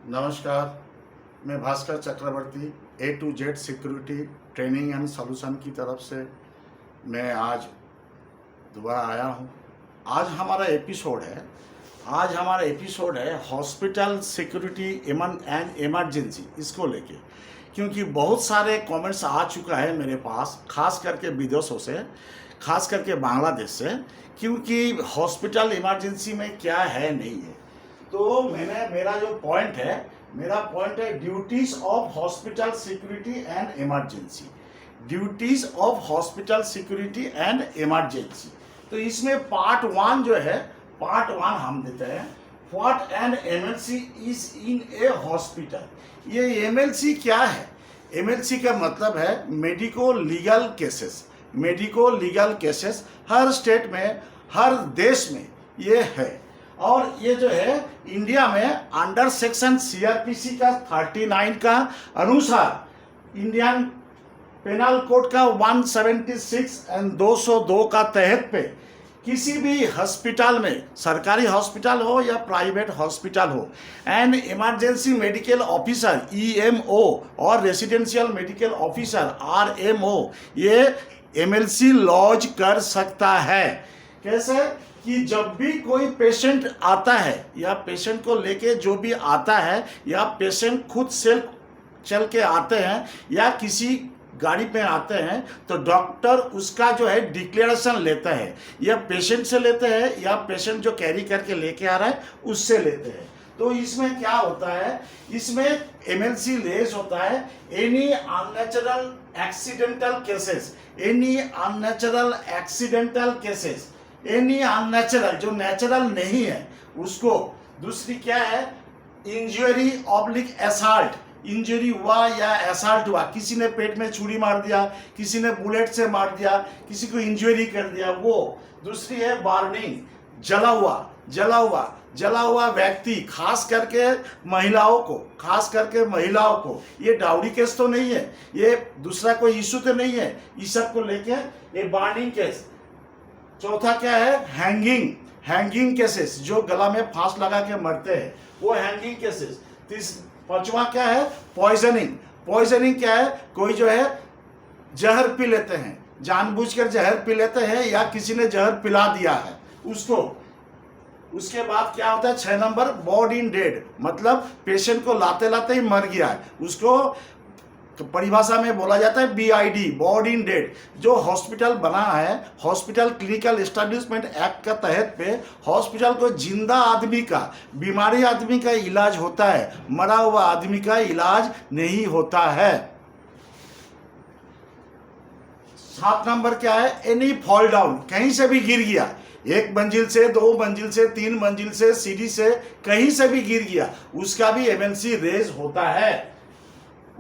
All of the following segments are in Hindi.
नमस्कार, मैं Bhaskar Chakraborty A to Z security training and solution की तरफ से मैं आज दोबारा आया हूँ। आज हमारा एपिसोड है हॉस्पिटल सिक्योरिटी एंड इमरजेंसी, इसको लेके, क्योंकि बहुत सारे कमेंट्स आ चुका है मेरे पास, खास करके विदेशों से, खास करके बांग्लादेश से, क्योंकि हॉस्पिटल इमरजेंसी में क्या है नहीं है। तो मेरा पॉइंट है duties of hospital security and emergency. Duties of hospital security and emergency. तो इसमें पार्ट वन हम देते हैं। What an MLC is in A hospital. ये एमएलसी क्या है? एमएलसी का मतलब है मेडिको लीगल केसेस। हर स्टेट में, हर देश में ये है। और ये जो है इंडिया में अंडर सेक्शन सीआरपीसी का 39 का अनुसार, इंडियन पेनल कोड का 176 एंड 202 का तहत पे किसी भी हॉस्पिटल में, सरकारी हॉस्पिटल हो या प्राइवेट हॉस्पिटल हो, and emergency medical officer EMO और रेसिडेंशियल मेडिकल ऑफिसर आरएमओ ये एमएलसी लॉन्च कर सकता है। कैसे? कि जब भी कोई पेशेंट आता है या पेशेंट को लेके जो भी आता है, या पेशेंट खुद सेल्फ चल के आते हैं या किसी गाड़ी पे आते हैं, तो डॉक्टर उसका जो है डिक्लेरेशन लेता है, या पेशेंट से लेते हैं या पेशेंट जो कैरी करके लेके आ रहा है उससे लेते हैं। तो इसमें क्या होता है, इसमें एमएलसी लेस होता है any unnatural accidental cases, any unnatural, जो नेचुरल नहीं है उसको। दूसरी क्या है, इंजरी ऑब्लिक असॉल्ट, इंजरी हुआ या असॉल्ट हुआ, किसी ने पेट में छुरी मार दिया, किसी ने बुलेट से मार दिया, किसी को इंजरी कर दिया, वो। दूसरी है बर्निंग, जला हुआ व्यक्ति, खास करके महिलाओं को। ये डाउरी केस तो नहीं है, ये दूसरा कोई इशू तो नहीं है, इस सब को लेके ये बर्निंग केस। चौथा क्या है, हैंगिंग केसेस, जो गला में फांस लगा के मरते हैं, वो हैंगिंग केसेस। पांचवा क्या है, पॉइजनिंग क्या है, कोई जो है जहर पी लेते हैं, जानबूझकर जहर पी लेते हैं, या किसी ने जहर पिला दिया है उसको। उसके बाद क्या होता है, 6 नंबर, बॉडी इन डेड, मतलब पेशेंट को लाते लाते ही मर गया है, उसको परिभाषा में बोला जाता है बीआईडी, बॉडी इन डेड। जो हॉस्पिटल बना है, हॉस्पिटल क्लिनिकल एस्टेब्लिशमेंट एक्ट का तहत पे हॉस्पिटल को जिंदा आदमी का, बीमारी आदमी का इलाज होता है, मरा हुआ आदमी का इलाज नहीं होता है। 7 नंबर क्या है, एनी फॉल डाउन, कहीं से भी गिर गया, 1 मंजिल से, 2 मंजिल से, 3 मंजिल से, सीढ़ी से, कहीं से भी गिर गया, उसका भी एमएलसी रेज होता है।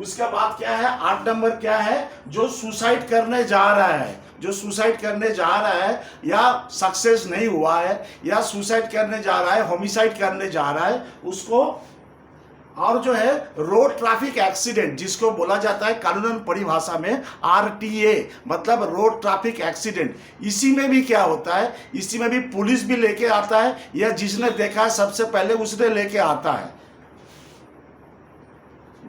उसके बाद क्या है, 8 नंबर क्या है, जो सुसाइड करने जा रहा है, या सक्सेस नहीं हुआ है, या सुसाइड करने जा रहा है, होमिसाइड करने जा रहा है, उसको। और जो है रोड ट्रैफिक एक्सीडेंट, जिसको बोला जाता है कानूनन परिभाषा में आरटीए, मतलब रोड ट्रैफिक एक्सीडेंट। इसी में भी क्या होता है, इसी में भी पुलिस भी लेके आता है, या जिसने देखा है सबसे पहले उसने लेके आता है।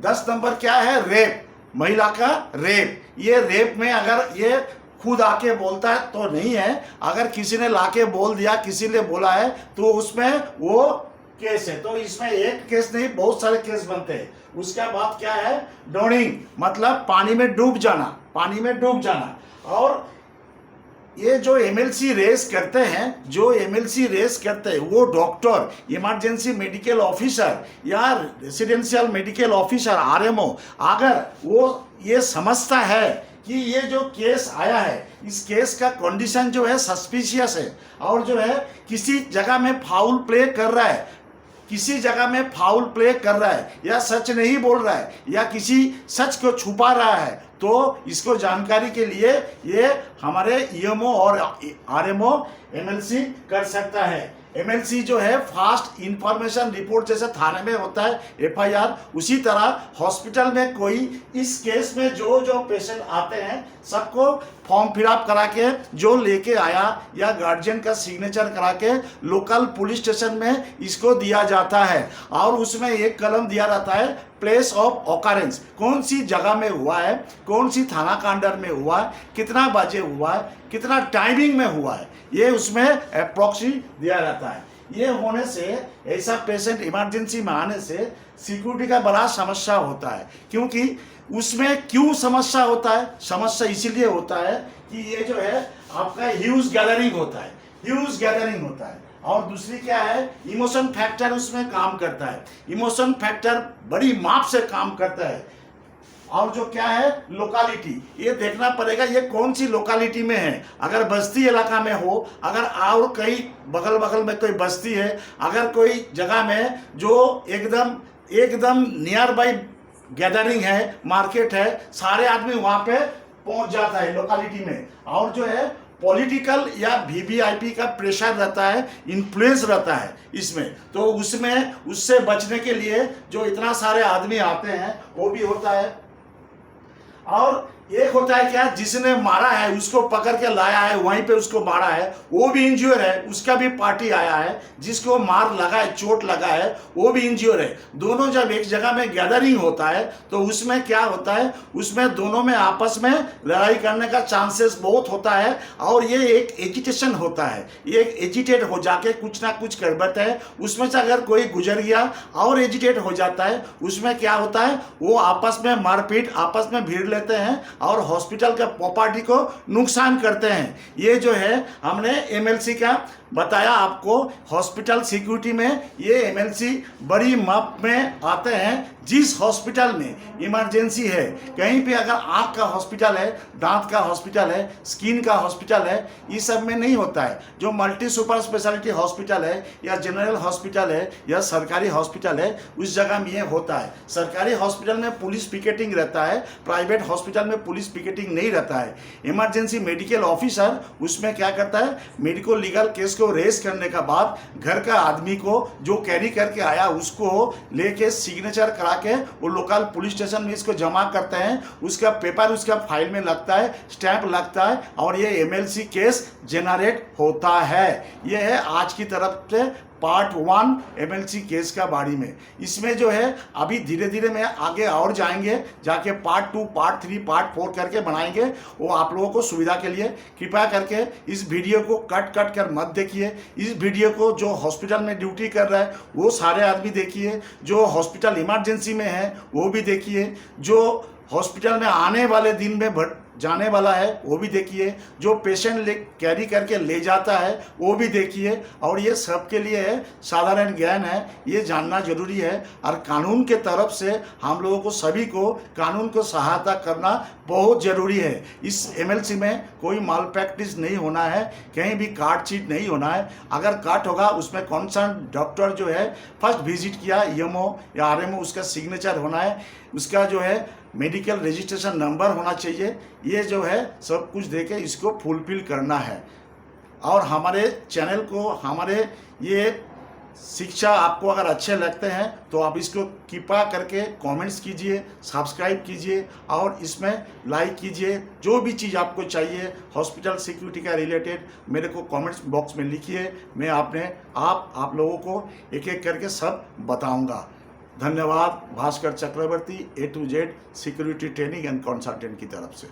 10 नंबर क्या है, रेप, महिला का रेप। ये रेप में अगर ये खुद आके बोलता है तो नहीं है, अगर किसी ने लाके बोल दिया, किसी ने बोला है, तो उसमें वो केस है। तो इसमें एक केस नहीं, बहुत सारे केस बनते हैं। उसके बाद क्या है, ड्राउनिंग, मतलब पानी में डूब जाना। और ये जो एमएलसी रेस करते हैं, वो डॉक्टर, इमरजेंसी मेडिकल ऑफिसर या रेसिडेंशियल मेडिकल ऑफिसर आरएमओ, अगर वो ये समझता है कि ये जो केस आया है, इस केस का कंडीशन जो है सस्पिशियस है, और जो है किसी जगह में फाउल प्ले कर रहा है, या सच नहीं बोल रहा है, या किसी सच को छुपा रहा है, तो इसको जानकारी के लिए ये हमारे ईएमओ और आरएमओ एमएलसी कर सकता है। एमएलसी जो है फास्ट इंफॉर्मेशन रिपोर्ट जैसे थाने में होता है एफआईआर, उसी तरह हॉस्पिटल में कोई इस केस में जो जो पेशेंट आते हैं सबको फॉर्म फिलअप करा के जो लेके आया या गार्जियन का सिग्नेचर करा के लोकल पुलिस स्टेशन में इसको दिया जाता है और उसमें एक कलम दिया रहता है प्लेस ऑफ ऑकरेंस, कौन सी जगह में हुआ है, कौन सी थाना का अंडर में हुआ है, कितना बजे हुआ है, कितना टाइमिंग में हुआ है, ये उसमें अप्रॉक्सी दिया रहता है। ये होने से ऐसा पेशेंट इमरजेंसी में आने से सिक्योरिटी का बड़ा समस्या होता है, क्योंकि उसमें क्यों समस्या होता है, समस्या इसीलिए होता है कि ये जो है आपका ह्यूज गैदरिंग होता है और दूसरी क्या है, इमोशन फैक्टर उसमें काम करता है, इमोशन फैक्टर बड़ी माप से काम करता है। और जो क्या है लोकालिटी, ये देखना पड़ेगा ये कौन सी लोकालिटी में है। अगर बस्ती इलाका में हो, अगर और कहीं बगल बगल में कोई बस्ती है, अगर कोई जगह में जो एकदम नियर बाई गैदरिंग है, मार्केट है, सारे आदमी वहाँ पे पहुँच जाता है लोकालिटी में। और जो है पॉलिटिकल या वीवीआईपी का प्रेशर रहता है, इन्फ्लुएंस रहता है इसमें, तो उससे बचने के लिए जो इतना सारे आदमी आते हैं वो भी होता है। और एक होता है क्या, जिसने मारा है उसको पकड़ के लाया है, वहीं पे उसको मारा है, वो भी इंज्योर है, उसका भी पार्टी आया है, जिसको मार लगा है, चोट लगा है, वो भी इंज्योर है। दोनों जब एक जगह में गैदरिंग होता है तो उसमें क्या होता है, उसमें दोनों में आपस में लड़ाई करने का चांसेस बहुत होता है और ये एक एजिटेशन होता है, ये एक एजिटेट हो जाके कुछ ना कुछ कर बैठता है। उसमें से अगर कोई गुजर गया और एजिटेट हो जाता है, उसमें क्या होता है, वो आपस में मारपीट, आपस में भिड़ लेते हैं और हॉस्पिटल का प्रॉपर्टी को नुकसान करते हैं। ये जो है हमने एमएलसी का बताया आपको। हॉस्पिटल सिक्योरिटी में ये एमएलसी बड़ी माप में आते हैं। जिस हॉस्पिटल में इमरजेंसी है, कहीं पे अगर आँख का हॉस्पिटल है, दांत का हॉस्पिटल है, स्किन का हॉस्पिटल है, ये सब में नहीं होता है। जो मल्टी सुपर स्पेशलिटी हॉस्पिटल है या जनरल हॉस्पिटल है या सरकारी हॉस्पिटल है, उस जगह में ये होता है। सरकारी हॉस्पिटल में पुलिस पिकेटिंग रहता है, प्राइवेट हॉस्पिटल में पुलिस पिकेटिंग नहीं रहता है। इमरजेंसी मेडिकल ऑफिसर उसमें क्या करता है, मेडिको लीगल केस को रेस करने का बाद घर का आदमी को जो कैरी करके आया उसको लेके सिग्नेचर करा के वो लोकल पुलिस स्टेशन में इसको जमा करते हैं। उसका पेपर उसका फाइल में लगता है, स्टैंप लगता है और ये एमएलसी केस जनरेट होता है। ये है आज की तरफ से पार्ट 1 एमएलसी केस का बारे में। इसमें जो है अभी धीरे धीरे में आगे और जाएंगे, जाके पार्ट 2, पार्ट 3, पार्ट 4 करके बनाएंगे। वो आप लोगों को सुविधा के लिए कृपया करके इस वीडियो को कट कर मत देखिए। इस वीडियो को जो हॉस्पिटल में ड्यूटी कर रहा है वो सारे आदमी देखिए, जो हॉस्पिटल इमरजेंसी में है वो भी देखिए, जो हॉस्पिटल में आने वाले दिन में जाने वाला है वो भी देखिए, जो पेशेंट कैरी करके ले जाता है वो भी देखिए। और ये सबके लिए है, साधारण ज्ञान है, ये जानना जरूरी है। और कानून के तरफ से हम लोगों को सभी को कानून को सहायता करना बहुत ज़रूरी है। इस एमएलसी में कोई माल प्रैक्टिस नहीं होना है, कहीं भी काट चीट नहीं होना है। अगर काट होगा उसमें कंसर्न डॉक्टर जो है फर्स्ट विजिट किया ईएमओ या आरएमओ, उसका सिग्नेचर होना है, उसका जो है मेडिकल रजिस्ट्रेशन नंबर होना चाहिए। ये जो है सब कुछ देके इसको फुलफिल करना है। और हमारे चैनल को, हमारे ये शिक्षा आपको अगर अच्छे लगते हैं तो आप इसको कृपा करके कमेंट्स कीजिए, सब्सक्राइब कीजिए और इसमें लाइक कीजिए। जो भी चीज़ आपको चाहिए हॉस्पिटल सिक्योरिटी का रिलेटेड मेरे को कमेंट्स बॉक्स में लिखिए। मैं आप लोगों को एक एक करके सब बताऊंगा। धन्यवाद। भास्कर चक्रवर्ती, A to Z security training and consultant की तरफ से।